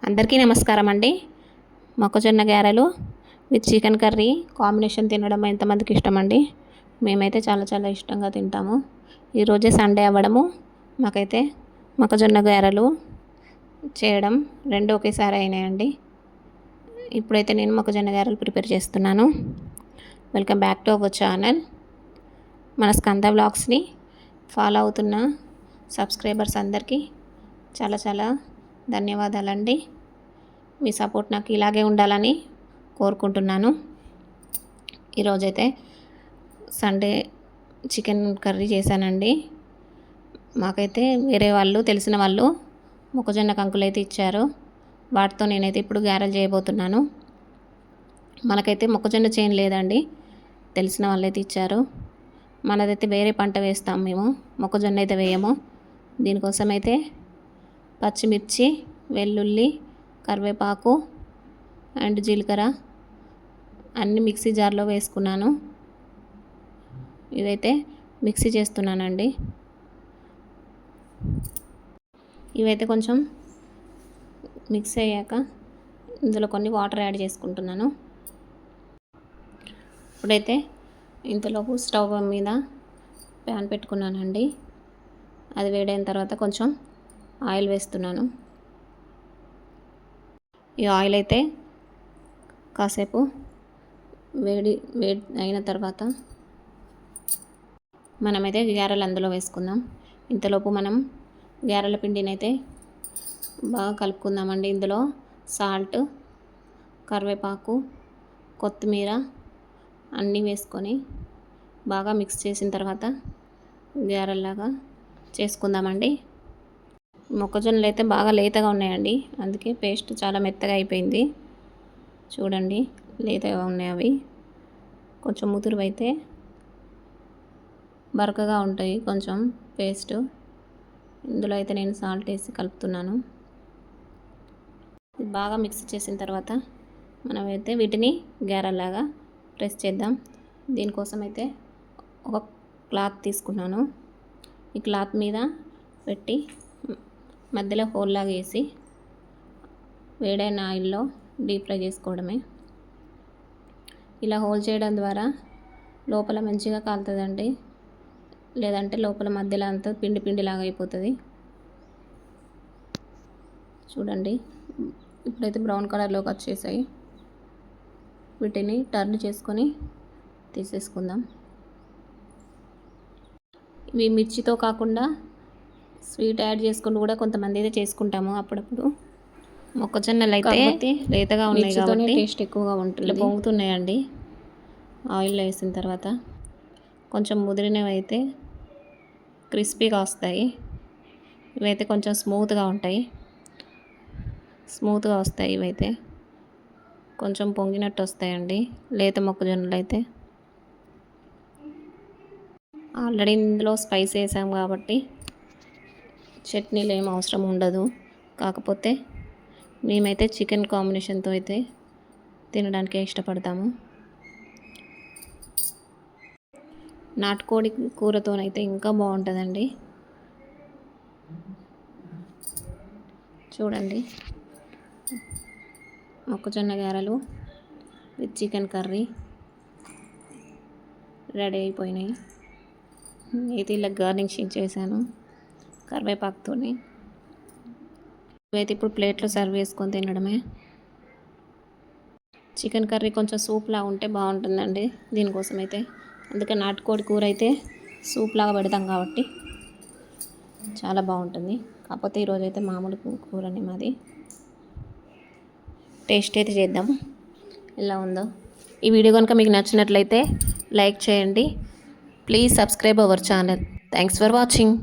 అందరికీ నమస్కారం అండి. మొక్కజొన్న గారెలు విత్ చికెన్ కర్రీ కాంబినేషన్ తినడం ఎంతమందికి ఇష్టం అండి? మేమైతే చాలా చాలా ఇష్టంగా తింటాము. ఈరోజే సండే అవ్వడము మాకైతే మొక్కజొన్న గారెలు చేయడం రెండు ఒకేసారి అయినాయండి. ఇప్పుడైతే నేను మొక్కజొన్న గారెలు ప్రిపేర్ చేస్తున్నాను. Welcome back to our channel. మన స్కంద వ్లాగ్స్ని ఫాలో అవుతున్న సబ్స్క్రైబర్స్ అందరికీ చాలా చాలా ధన్యవాదాలండి. మీ సపోర్ట్ నాకు ఇలాగే ఉండాలని కోరుకుంటున్నాను. ఈరోజైతే సండే చికెన్ కర్రీ చేశానండి. మాకైతే వేరే వాళ్ళు తెలిసిన వాళ్ళు మొక్కజొన్న కంకులు అయితే ఇచ్చారు. వాటితో నేనైతే ఇప్పుడు గారెలు చేయబోతున్నాను. మనకైతే మొక్కజొన్న చేను లేదండి, తెలిసిన వాళ్ళైతే ఇచ్చారు. మనదైతే వేరే పంట వేస్తాం మేము, మొక్కజొన్న అయితే వేయము. దీనికోసం అయితే పచ్చిమిర్చి, వెల్లుల్లి, కరివేపాకు అండ్ జీలకర్ర అన్నీ మిక్సీ జార్లో వేసుకున్నాను. ఇవైతే మిక్సీ చేస్తున్నానండి. ఇవైతే కొంచెం మిక్స్ అయ్యాక ఇందులో కొన్ని వాటర్ యాడ్ చేసుకుంటున్నాను. ఇప్పుడైతే ఇంతలోపు స్టవ్ మీద ప్యాన్ పెట్టుకున్నానండి. అది వేడైన తర్వాత కొంచెం ఆయిల్ వేస్తున్నాను. ఈ ఆయిల్ అయితే కాసేపు వేడి అయిన తర్వాత మనమైతే గారెలు అందులో వేసుకుందాం. ఇంతలోపు మనం గారెల పిండిని అయితే బాగా కలుపుకుందామండి. ఇందులో సాల్ట్, కరివేపాకు, కొత్తిమీర అన్నీ వేసుకొని బాగా మిక్స్ చేసిన తర్వాత గారెల్లాగా చేసుకుందామండి. మొక్కజొన్నలు అయితే బాగా లేతగా ఉన్నాయండి, అందుకే పేస్ట్ చాలా మెత్తగా అయిపోయింది. చూడండి, లేతగా ఉన్నాయి అవి. కొంచెం ముదురు అయితే బరకగా ఉంటాయి కొంచెం పేస్ట్. ఇందులో అయితే నేను సాల్ట్ వేసి కలుపుతున్నాను. బాగా మిక్స్ చేసిన తర్వాత మనమైతే వీటిని గారెల్లాగా ప్రెస్ చేద్దాం. దీనికోసం అయితే ఒక క్లాత్ తీసుకున్నాను. ఈ క్లాత్ మీద పెట్టి మధ్యలో హోల్ లాగా వేసి వేడైన ఆయిల్లో డీప్ ఫ్రై చేసుకోవడమే. ఇలా హోల్ చేయడం ద్వారా లోపల మంచిగా కాలుతుందండి, లేదంటే లోపల మధ్యలో అంతా పిండి పిండిలాగా అయిపోతుంది. చూడండి, ఇప్పుడైతే బ్రౌన్ కలర్లోకి వచ్చేసాయి. వీటిని టర్న్ చేసుకొని తీసేసుకుందాం. ఇవి మిర్చితో కాకుండా స్వీట్ యాడ్ చేసుకుని కూడా కొంతమంది అయితే చేసుకుంటాము అప్పుడప్పుడు. మొక్కజొన్నలు అయితే లేతగా ఉన్నాయి కాబట్టి టేస్ట్ ఎక్కువగా ఉంటుంది. ఇలా పొంగుతున్నాయండి ఆయిల్లో వేసిన తర్వాత. కొంచెం ముదిరినవి అయితే క్రిస్పీగా వస్తాయి. ఇవైతే కొంచెం స్మూత్గా వస్తాయి. ఇవైతే కొంచెం పొంగినట్టు వస్తాయండి లేత మొక్కజొన్నలు అయితే. ఆల్రెడీ ఇందులో స్పైస్ వేసాం కాబట్టి చట్నీలు ఏం అవసరం ఉండదు. కాకపోతే మేమైతే చికెన్ కాంబినేషన్తో అయితే తినడానికే ఇష్టపడతాము. నాటుకోడి కూరతోనైతే ఇంకా బాగుంటుందండి. చూడండి, మొక్కజొన్న గారెలు విత్ చికెన్ కర్రీ రెడీ అయిపోయినాయి. అయితే ఇలా గార్నిషింగ్ చేశాను కరివేపాకుతోని. ఇవైతే ఇప్పుడు ప్లేట్లో సర్వ్ చేసుకొని తినడమే. చికెన్ కర్రీ కొంచెం సూప్లా ఉంటే బాగుంటుందండి దీనికోసం అయితే. అందుకే నాటుకోడి కూర అయితే సూప్లాగా పెడతాం కాబట్టి చాలా బాగుంటుంది. కాకపోతే ఈరోజు అయితే మామూలు కూరని మాది. టేస్ట్ అయితే చేద్దాం ఎలా ఉందో. ఈ వీడియో కనుక మీకు నచ్చినట్లయితే లైక్ చేయండి. Please subscribe our channel. Thanks for watching.